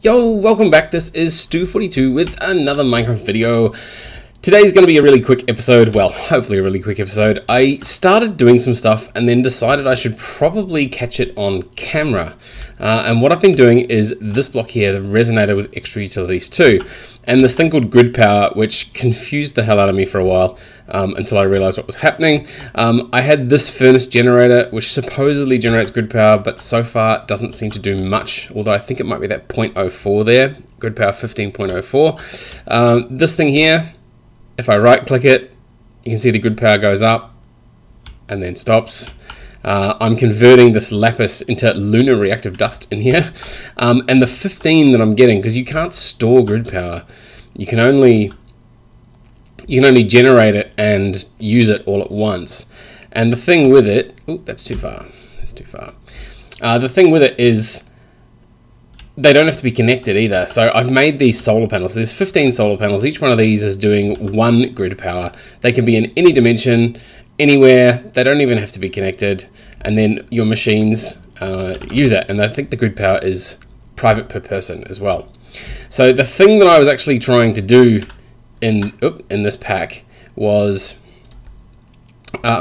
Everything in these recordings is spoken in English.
Yo, welcome back. This is Stu42 with another Minecraft video. Today's going to be a really quick episode. Well, hopefully a really quick episode. I started doing some stuff and then decided I should probably catch it on camera. And what I've been doing is this block here, the resonator with extra utilities too. And this thing called grid power, which confused the hell out of me for a while until I realized what was happening. I had this furnace generator, which supposedly generates grid power, but so far doesn't seem to do much. Although I think it might be that 0.04 there, grid power 15.04. This thing here, if I right click it, you can see the grid power goes up and then stops. I'm converting this lapis into lunar reactive dust in here, and the 15 that I'm getting, because you can't store grid power, you can only generate it and use it all at once. And the thing with it, oh, that's too far. That's too far. The thing with it is they don't have to be connected either. So I've made these solar panels. There's 15 solar panels. Each one of these is doing 1 grid power. They can be in any dimension, anywhere. They don't even have to be connected, and then your machines use it. And I think the grid power is private per person as well. So the thing that I was actually trying to do in this pack was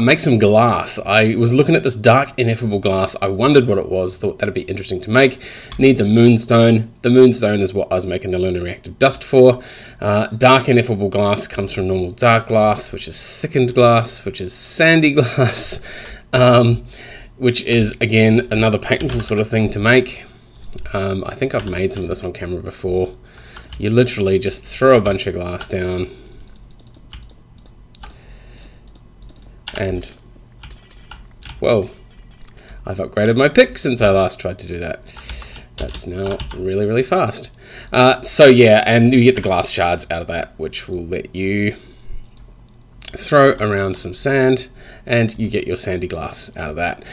make some glass. I was looking at this dark ineffable glass. I wondered what it was, thought that'd be interesting to make. Needs a moonstone. The moonstone is what I was making the lunar reactive dust for. Dark ineffable glass comes from normal dark glass, which is thickened glass, which is sandy glass, which is again another painful sort of thing to make. I think I've made some of this on camera before. You literally just throw a bunch of glass down and, whoa, I've upgraded my pick since I last tried to do that. That's now really, really fast. So yeah, and you get the glass shards out of that, which will let you throw around some sand, and you get your sandy glass out of that.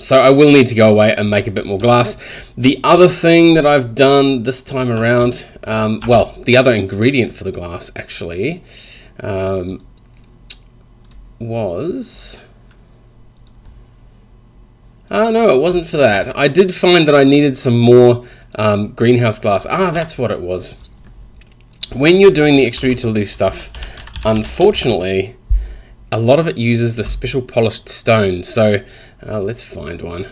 So I will need to go away and make a bit more glass. The other thing that I've done this time around, well, the other ingredient for the glass actually, was... no, it wasn't for that. I did find that I needed some more greenhouse glass. That's what it was. When you're doing the extra utility stuff, unfortunately, a lot of it uses the special polished stone. So let's find one.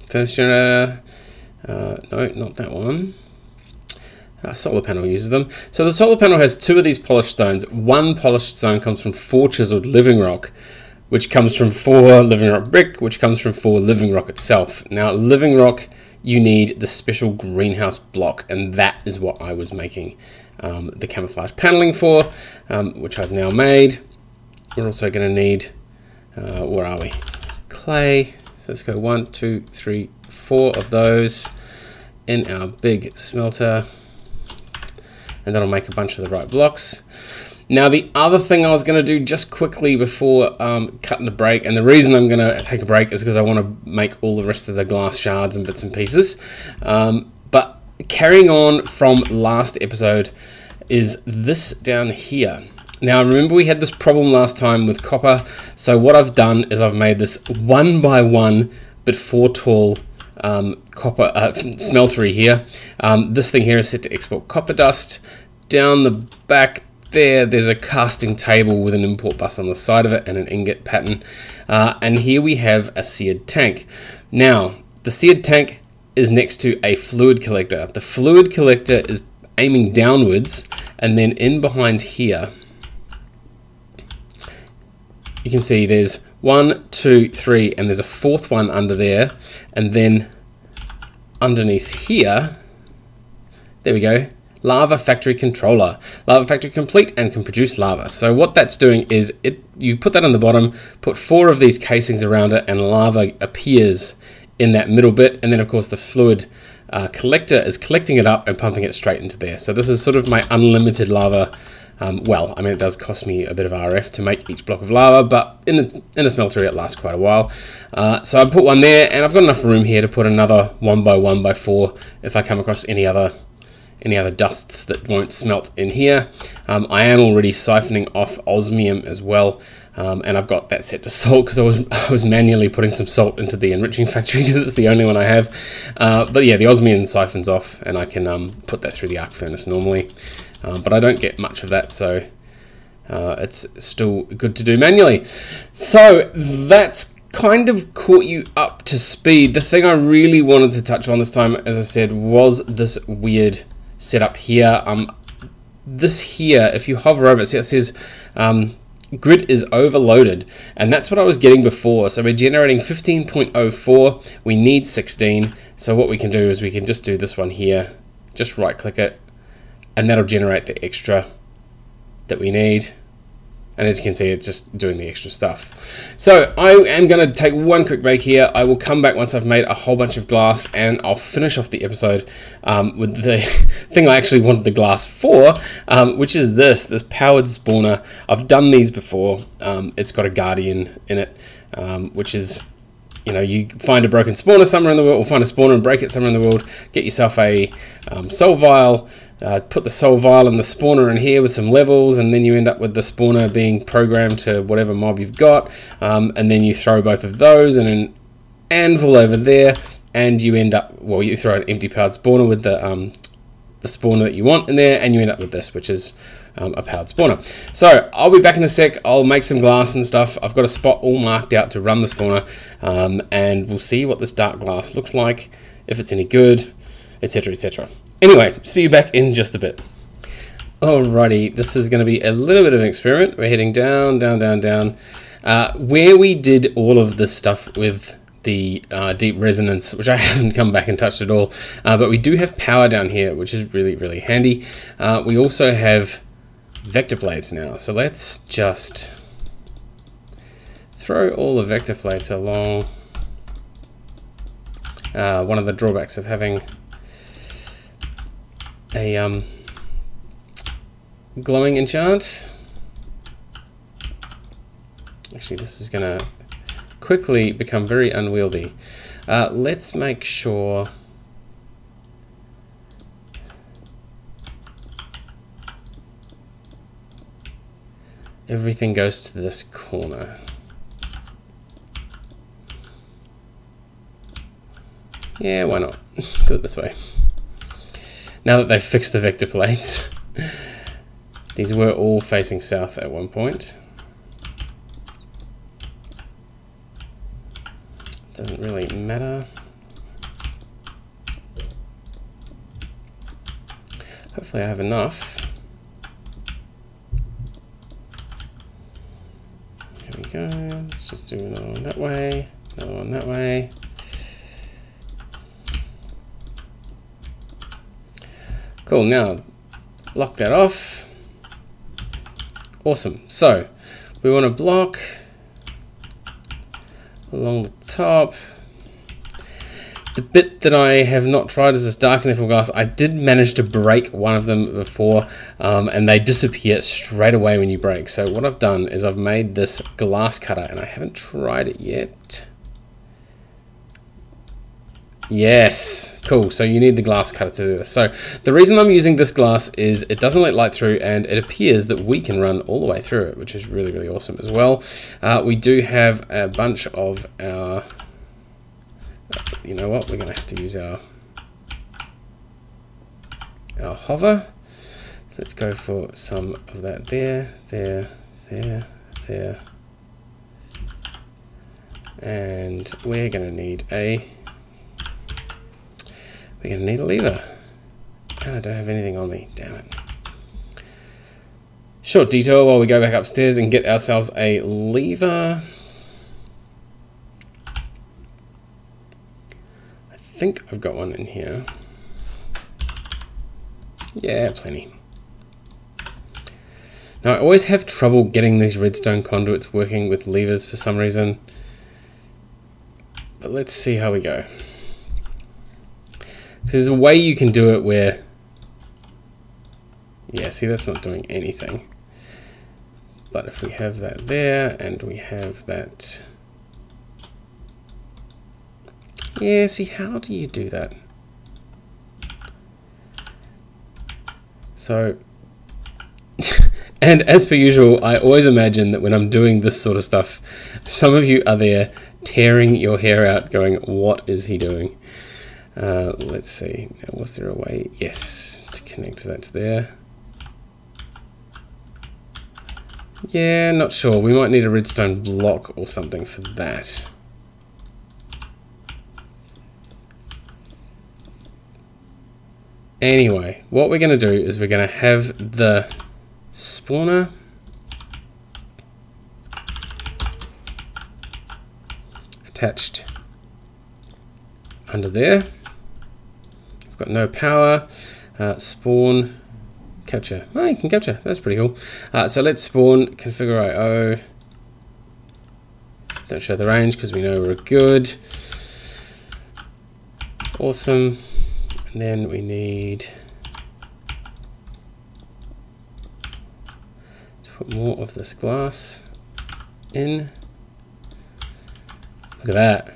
Furnace generator. No, not that one. Solar panel uses them. So the solar panel has 2 of these polished stones. 1 polished stone comes from 4 chiseled living rock, which comes from 4 living rock brick, which comes from 4 living rock itself. Now, living rock, you need the special greenhouse block, and that is what I was making the camouflage paneling for, which I've now made. We're also going to need, where are we? Clay. So let's go 1, 2, 3, 4 of those in our big smelter. And that'll make a bunch of the right blocks. Now, the other thing I was going to do just quickly before cutting the break, and the reason I'm going to take a break is because I want to make all the rest of the glass shards and bits and pieces. But carrying on from last episode is this down here. Now, remember we had this problem last time with copper. So what I've done is I've made this 1 by 1 but 4 tall copper smeltery here. This thing here is set to export copper dust. Down the back there's a casting table with an import bus on the side of it and an ingot pattern. And here we have a seared tank. Now, the seared tank is next to a fluid collector. The fluid collector is aiming downwards, and then in behind here, you can see there's 1, 2, 3, and there's a 4th one under there, and then underneath here, there we go, lava factory controller. Lava factory complete and can produce lava. So what that's doing is you put that on the bottom, put 4 of these casings around it, and lava appears in that middle bit, and then of course the fluid collector is collecting it up and pumping it straight into there. So this is sort of my unlimited lava. Well, I mean, it does cost me a bit of RF to make each block of lava, but in a smeltery it lasts quite a while. So I put one there, and I've got enough room here to put another 1 by 1 by 4 if I come across any other dusts that won't smelt in here. I am already siphoning off osmium as well, and I've got that set to salt because I was manually putting some salt into the enriching factory because it's the only one I have. But yeah, the osmium siphons off, and I can put that through the arc furnace normally, but I don't get much of that, so it's still good to do manually. So that's kind of caught you up to speed. The thing I really wanted to touch on this time, as I said, was this weird setup here. This here, if you hover over it, see it says grid is overloaded, and that's what I was getting before. So we're generating 15.04, we need 16. So what we can do is we can just do this one here, just right click it, and that'll generate the extra that we need. And as you can see, it's just doing the extra stuff. So I am going to take one quick break here. I will come back once I've made a whole bunch of glass, and I'll finish off the episode with the thing I actually wanted the glass for, which is this powered spawner. I've done these before. It's got a guardian in it, which is, you know, you find a broken spawner somewhere in the world, or find a spawner and break it somewhere in the world, get yourself a soul vial, put the soul vial and the spawner in here with some levels, and then you end up with the spawner being programmed to whatever mob you've got, and then you throw both of those in an anvil over there, and you end up, well, you throw an empty powered spawner with the spawner that you want in there, and you end up with this, which is a powered spawner. So I'll be back in a sec. I'll make some glass and stuff. I've got a spot all marked out to run the spawner, and we'll see what this dark glass looks like, if it's any good, etc, etc. Anyway, see you back in just a bit. Alrighty, this is going to be a little bit of an experiment. We're heading down, down, down, down. Where we did all of this stuff with the deep resonance, which I haven't come back and touched at all, but we do have power down here, which is really, really handy. We also have vector plates now, so let's just throw all the vector plates along. One of the drawbacks of having a glowing enchant. Actually, this is going to quickly become very unwieldy. Let's make sure everything goes to this corner. Yeah, why not? Do it this way. Now that they've fixed the vector plates. These were all facing south at one point. Doesn't really matter. Hopefully I have enough. Here we go. Let's just do another one that way, another one that way. Cool, now block that off. Awesome. So we want to block along the top. The bit that I have not tried is this dark Ineffable glass. I did manage to break one of them before, and they disappear straight away when you break. So what I've done is I've made this glass cutter, and I haven't tried it yet. Yes, cool. So you need the glass cutter to do this. So the reason I'm using this glass is it doesn't let light through, and it appears that we can run all the way through it, which is really, really awesome as well. We do have a bunch of our, you know what, we're going to have to use our hover. Let's go for some of that there, there, there, there. And we're going to need a lever. And I don't have anything on me, damn it. Short detour while we go back upstairs and get ourselves a lever. I think I've got one in here. Yeah, plenty. Now I always have trouble getting these redstone conduits working with levers for some reason. But let's see how we go. There's a way you can do it where, yeah, see, that's not doing anything. But if we have that there, and we have that, yeah, see, how do you do that? So, And as per usual, I always imagine that when I'm doing this sort of stuff, some of you are there tearing your hair out going, what is he doing? Let's see, was there a way? Yes, to connect that to there. Yeah, not sure. We might need a redstone block or something for that. Anyway, what we're going to do is we're going to have the spawner attached under there. We've got no power. Spawn, capture. Oh, you can capture. That's pretty cool. So let's spawn, configure IO. Don't show the range because we know we're good. Awesome. And then we need to put more of this glass in. Look at that.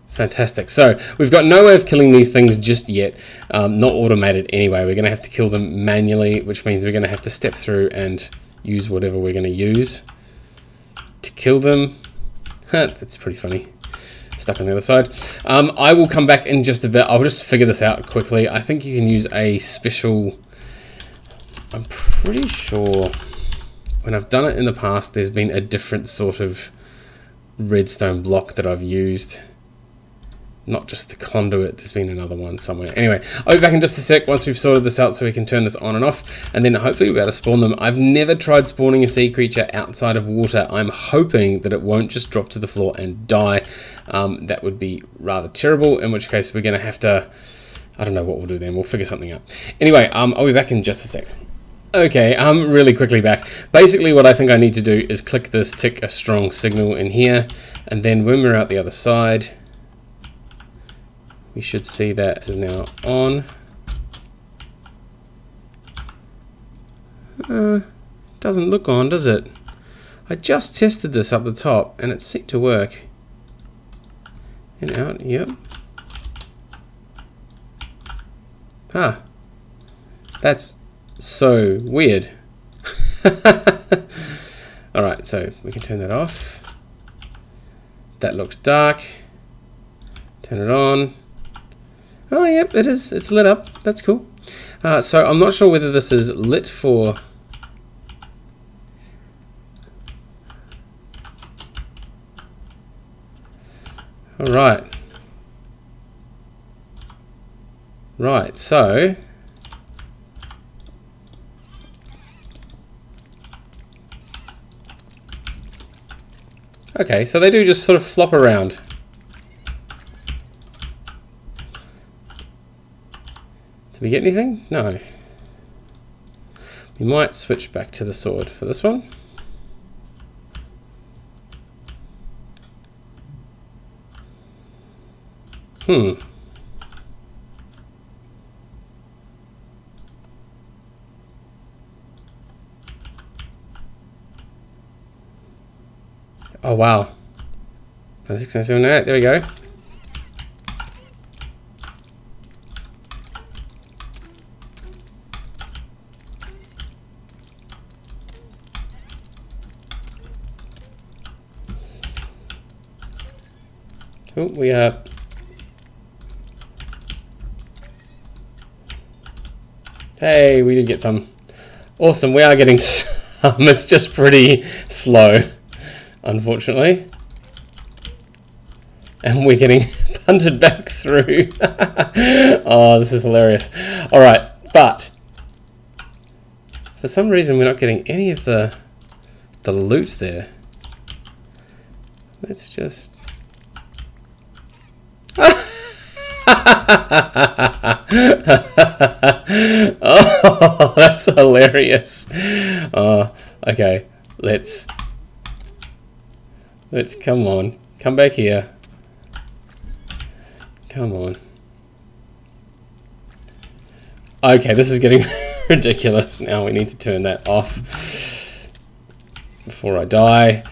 Fantastic. So we've got no way of killing these things just yet. Not automated anyway. We're going to have to kill them manually, which means we're going to have to step through and use whatever we're going to use to kill them. That's pretty funny. Stuck on the other side. I will come back in just a bit. I'll just figure this out quickly. I think you can use a special... I'm pretty sure when I've done it in the past, there's been a different sort of redstone block that I've used. Not just the conduit, there's been another one somewhere. Anyway, I'll be back in just a sec once we've sorted this out so we can turn this on and off, and then hopefully we'll be able to spawn them. I've never tried spawning a sea creature outside of water. I'm hoping that it won't just drop to the floor and die. That would be rather terrible, in which case we're going to have to... I don't know what we'll do then. We'll figure something out. Anyway, I'll be back in just a sec. Okay, I'm really quickly back. Basically what I think I need to do is click this tick a strong signal in here, and then when we're out the other side... we should see that is now on. Doesn't look on, does it? I just tested this up the top and it seemed to work. And out, yep. Ah, that's so weird. Alright, so we can turn that off. That looks dark. Turn it on. Oh, yep, it is. It's lit up. That's cool. So I'm not sure whether this is lit for... All right. Right, so... okay, so they do just sort of flop around. Did we get anything? No. We might switch back to the sword for this one. Oh wow. 96, 97, 98, there we go. Oh, we are... hey, we did get some. Awesome, we are getting some. It's just pretty slow, unfortunately. And we're getting punted back through. Oh, this is hilarious. Alright, but for some reason we're not getting any of the loot there. Let's just... oh, that's hilarious. Okay, let's come on, come back here. Come on. Okay, this is getting ridiculous. Now we need to turn that off before I die,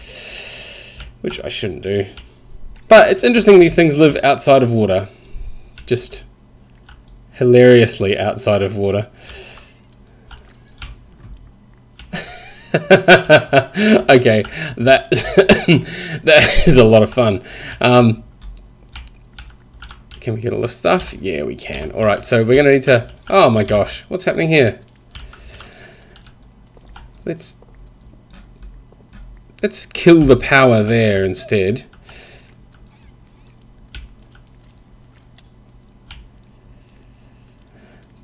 which I shouldn't do. But it's interesting these things live outside of water. Just hilariously outside of water. Okay, that that is a lot of fun. Can we get all this stuff? Yeah, we can. All right, so we're gonna need to. Oh my gosh, what's happening here? Let's kill the power there instead.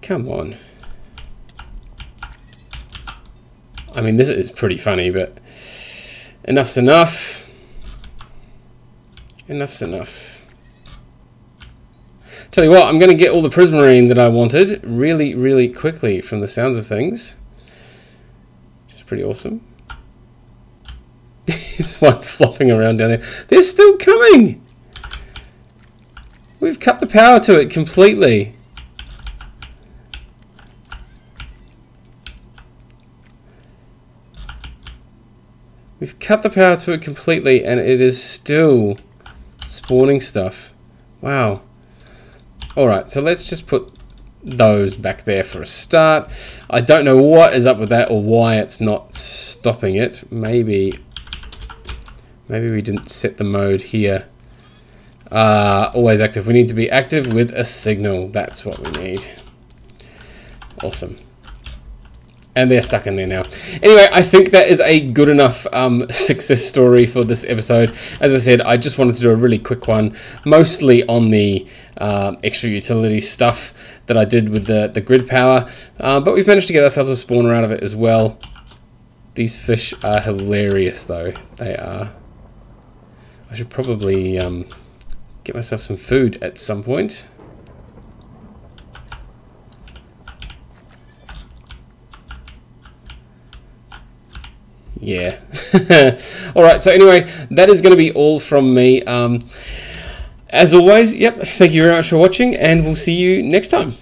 Come on. I mean, this is pretty funny, but enough's enough. Enough's enough. Tell you what, I'm going to get all the Prismarine that I wanted really, really quickly from the sounds of things. Which is pretty awesome. There's one flopping around down there. They're still coming! We've cut the power to it completely. We've cut the power to it completely and it is still spawning stuff. Wow. Alright, so let's just put those back there for a start. I don't know what is up with that or why it's not stopping it. Maybe we didn't set the mode here. Always active. We need to be active with a signal. That's what we need. Awesome. And they're stuck in there now. Anyway, I think that is a good enough success story for this episode. As I said, I just wanted to do a really quick one, mostly on the extra utility stuff that I did with the grid power. But we've managed to get ourselves a spawner out of it as well. These fish are hilarious, though. They are. I should probably get myself some food at some point. Yeah. Alright, so anyway, that is going to be all from me. As always, yep, thank you very much for watching, and we'll see you next time.